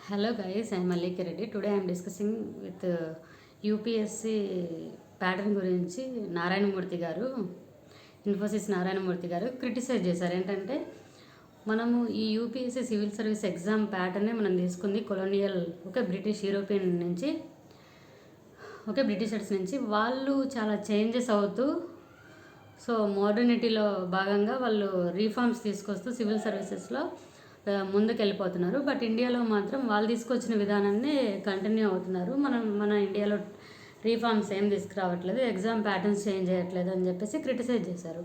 Hello guys, I am Malika Reddy. Today I am discussing with UPSC pattern గురించి నారాయణమూర్తి గారు, ఇన్ఫోసిస్ నారాయణమూర్తి గారు criticise చేశారు. ఏంటంటే మనము ఈ యూపీఎస్సీ సివిల్ సర్వీస్ ఎగ్జామ్ ప్యాటర్నే మనం తీసుకుంది కొలోనియల్ బ్రిటిష్ యూరోపియన్ నుంచి బ్రిటిషర్స్ నుంచి. వాళ్ళు చాలా చేంజెస్ అవుతూ మోడర్నిటీలో భాగంగా వాళ్ళు రీఫార్మ్స్ తీసుకొస్తూ సివిల్ సర్వీసెస్లో ముందుకు వెళ్ళిపోతున్నారు. బట్ ఇండియాలో మాత్రం వాళ్ళు తీసుకొచ్చిన విధానాన్ని కంటిన్యూ అవుతున్నారు. మన ఇండియాలో రీఫార్మ్స్ ఏం తీసుకురావట్లేదు, ఎగ్జామ్ ప్యాటర్న్స్ చేంజ్ చేయట్లేదు అని చెప్పేసి క్రిటిసైజ్ చేశారు.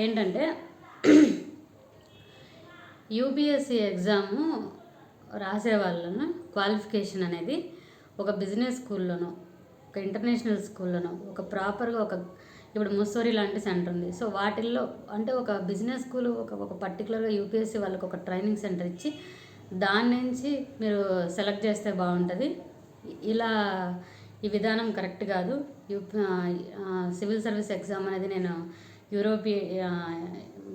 ఏంటంటే యూపీఎస్సీ ఎగ్జాము రాసే వాళ్ళను క్వాలిఫికేషన్ అనేది ఒక బిజినెస్ స్కూల్లోనో, ఒక ఇంటర్నేషనల్ స్కూల్లోనో, ఒక ప్రాపర్గా ఇప్పుడు ముస్సోరి లాంటి సెంటర్ ఉంది. సో వాటిల్లో అంటే ఒక బిజినెస్ స్కూల్ ఒక పర్టికులర్గా యూపీఎస్సీ వాళ్ళకి ఒక ట్రైనింగ్ సెంటర్ ఇచ్చి దాని నుంచి మీరు సెలెక్ట్ చేస్తే బాగుంటుంది. ఇలా ఈ విధానం కరెక్ట్ కాదు. సివిల్ సర్వీస్ ఎగ్జామ్ అనేది నేను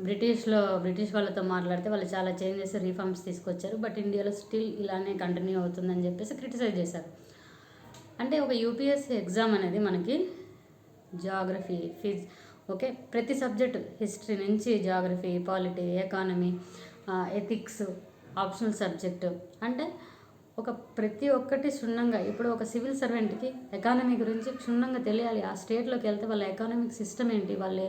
బ్రిటిష్ వాళ్ళతో మాట్లాడితే వాళ్ళు చాలా చేంజెస్ రీఫార్మ్స్ తీసుకొచ్చారు. బట్ ఇండియాలో స్టిల్ ఇలానే కంటిన్యూ అవుతుందని చెప్పేసి క్రిటిసైజ్ చేశారు. అంటే ఒక యూపీఎస్సీ ఎగ్జామ్ అనేది మనకి జాగ్రఫీ, ప్రతి సబ్జెక్టు, హిస్టరీ నుంచి geography, polity, economy, ethics, optional subject, అంటే ప్రతి ఒక్కటి క్షుణ్ణంగా. ఇప్పుడు ఒక సివిల్ సర్వెంట్కి ఎకానమీ గురించి క్షుణ్ణంగా తెలియాలి. ఆ స్టేట్లోకి వెళ్తే వాళ్ళ ఎకానమిక్ సిస్టమ్ ఏంటి, వాళ్ళు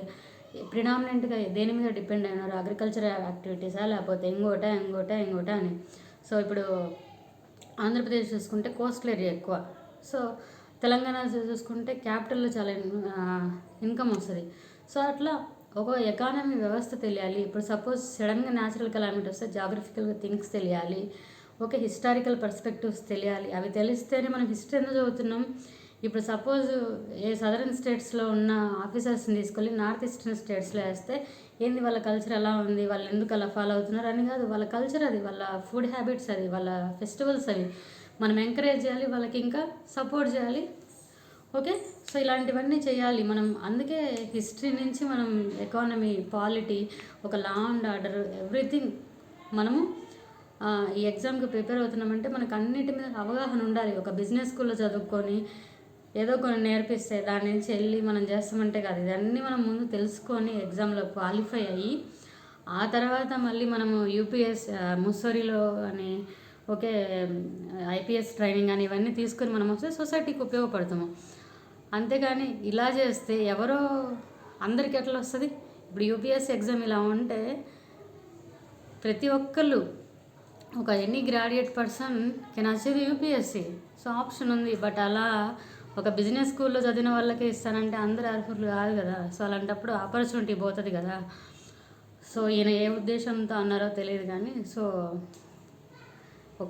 ప్రిడామినెంట్గా దేని మీద డిపెండ్ అయినారు, అగ్రికల్చర్ యాక్టివిటీసా లేకపోతే ఇంకోట అని. సో ఇప్పుడు ఆంధ్రప్రదేశ్ చూసుకుంటే కోస్టల్ ఏరియా ఎక్కువ. సో తెలంగాణ చూసుకుంటే క్యాపిటల్లో చాలా ఇన్కమ్ వస్తుంది. సో అట్లా ఒక ఎకానమీ వ్యవస్థ తెలియాలి. ఇప్పుడు సపోజ్ సడన్గా న్యాచురల్ కెలామిటీ వస్తే జాగ్రఫికల్గా థింగ్స్ తెలియాలి. హిస్టారికల్ పర్స్పెక్టివ్స్ తెలియాలి. అవి తెలిస్తేనే మనం హిస్టరీ ఎందుకు చదువుతున్నాం. ఇప్పుడు సపోజ్ సదరన్ స్టేట్స్లో ఉన్న ఆఫీసర్స్ని తీసుకెళ్ళి నార్త్ ఈస్టర్న్ స్టేట్స్లో వేస్తే ఏంది వాళ్ళ కల్చర్ ఎలా ఉంది, వాళ్ళు ఎందుకు అలా ఫాలో అవుతున్నారు అని కాదు. వాళ్ళ కల్చర్ అది, వాళ్ళ ఫుడ్ హ్యాబిట్స్ అది, వాళ్ళ ఫెస్టివల్స్ అవి మనం ఎంకరేజ్ చేయాలి, వాళ్ళకి ఇంకా సపోర్ట్ చేయాలి. సో ఇలాంటివన్నీ చేయాలి మనం. అందుకే హిస్టరీ నుంచి మనం economy, polity, law and order, everything మనము ఈ ఎగ్జామ్కి ప్రిపేర్ అవుతున్నామంటే మనకు అన్నిటి మీద అవగాహన ఉండాలి. ఒక బిజినెస్ స్కూల్లో చదువుకొని ఏదో కొన్ని నేర్పిస్తే దాని నుంచి వెళ్ళి మనం చేస్తామంటే కాదు. ఇదన్నీ మనం ముందు తెలుసుకొని ఎగ్జామ్లో క్వాలిఫై అయ్యి ఆ తర్వాత మళ్ళీ మనము యూపీఎస్ ముస్సోరిలో అని ఐపీఎస్ ట్రైనింగ్ అని ఇవన్నీ తీసుకొని మనం వస్తే సొసైటీకి ఉపయోగపడతాము. అంతేగాని ఇలా చేస్తే ఎవరో అందరికీ ఎట్లా వస్తుంది. ఇప్పుడు యూపీఎస్సీ ఎగ్జామ్ ఇలా ఉంటే ప్రతి ఒక్కళ్ళు any graduate person can achieve UPSC. So option ఉంది. బట్ అలా ఒక బిజినెస్ స్కూల్లో చదివిన వాళ్ళకే ఇస్తానంటే అందరు అర్హులు కాదు కదా. సో అలాంటప్పుడు ఆపర్చునిటీ పోతుంది కదా. సో ఈయన ఏ ఉద్దేశంతో అన్నారో తెలియదు కానీ, సో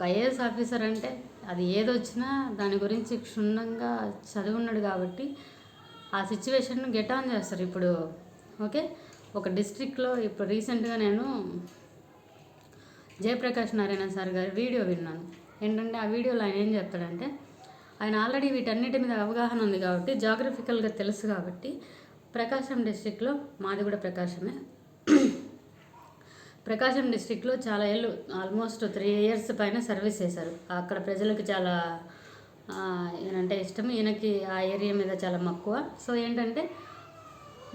ఐఏఎస్ ఆఫీసర్ అంటే అది ఏదొచ్చినా దాని గురించి క్షుణ్ణంగా చదివి ఉన్నాడు కాబట్టి ఆ సిచ్యువేషన్ను గెట్ ఆన్ చేస్తారు. ఇప్పుడు ఒక డిస్ట్రిక్ట్లో ఇప్పుడు రీసెంట్గా నేను జయప్రకాష్ నారాయణ సార్ గారి వీడియో విన్నాను. ఏంటంటే ఆ వీడియోలో ఆయన ఏం చెప్తాడంటే, ఆయన ఆల్రెడీ వీటన్నిటి మీద అవగాహన ఉంది కాబట్టి, జాగ్రఫికల్గా తెలుసు కాబట్టి, ప్రకాశం డిస్ట్రిక్ట్లో, మాది కూడా ప్రకాశమే, ప్రకాశం డిస్ట్రిక్ట్లో చాలా ఏళ్ళు ఆల్మోస్ట్ 3 years పైన సర్వీస్ చేశారు. అక్కడ ప్రజలకు చాలా ఏనంటే ఇష్టం. ఈయనకి ఆ ఏరియా మీద చాలా మక్కువ. సో ఏంటంటే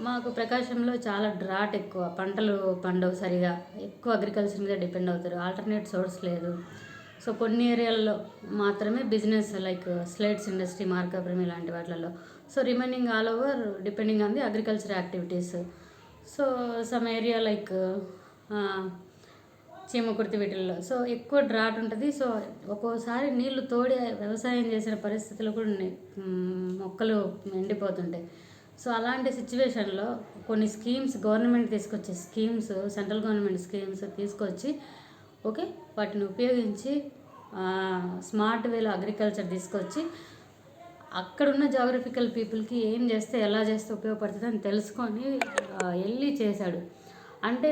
మాకు ప్రకాశంలో చాలా డ్రాట్ ఎక్కువ, పంటలు పండవు సరిగా, ఎక్కువ అగ్రికల్చర్ మీద డిపెండ్ అవుతారు, ఆల్టర్నేట్ సోర్స్ లేదు. సో కొన్ని ఏరియాల్లో మాత్రమే business like slates industry, Markapuram ఇలాంటి వాటిలలో. So remaining all over depending on the agriculture activities. So some area like Chimakurthi వీటిల్లో సో ఎక్కువ డ్రాట్ ఉంటుంది. సో ఒక్కోసారి నీళ్లు తోడి వ్యవసాయం చేసిన పరిస్థితులు కూడా మొక్కలు ఎండిపోతుంటాయి. సో అలాంటి సిచ్యువేషన్లో కొన్ని స్కీమ్స్ గవర్నమెంట్ తీసుకొచ్చే స్కీమ్స్, సెంట్రల్ గవర్నమెంట్ స్కీమ్స్ తీసుకొచ్చి వాటిని ఉపయోగించి స్మార్ట్ వేలో అగ్రికల్చర్ తీసుకొచ్చి అక్కడున్న జాగ్రఫికల్ పీపుల్కి ఏం చేస్తే ఎలా చేస్తే ఉపయోగపడుతుంది అని తెలుసుకొని వెళ్ళి చేశాడు. అంటే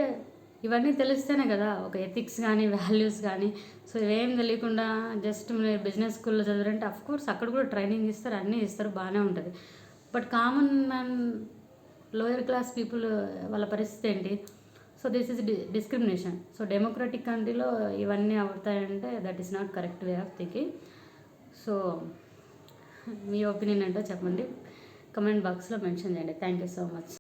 ఇవన్నీ తెలిస్తేనే కదా ఎథిక్స్ కానీ, వాల్యూస్ కానీ. సో ఇవేం తెలియకుండా జస్ట్ మీరు బిజినెస్ స్కూల్లో చదివారంటే అఫ్కోర్స్ అక్కడ కూడా ట్రైనింగ్ ఇస్తారు, అన్నీ ఇస్తారు, బాగానే ఉంటుంది. But common man, lower class people వాళ్ళ పరిస్థితి ఏంటి? So this is discrimination. So democratic కంట్రీలో ఇవన్నీ అవుతాయంటే that is not correct way of thinking. So మీ ఒపీనియన్ ఏంటో చెప్పండి, కమెంట్ బాక్స్లో మెన్షన్ చేయండి. Thank you so much.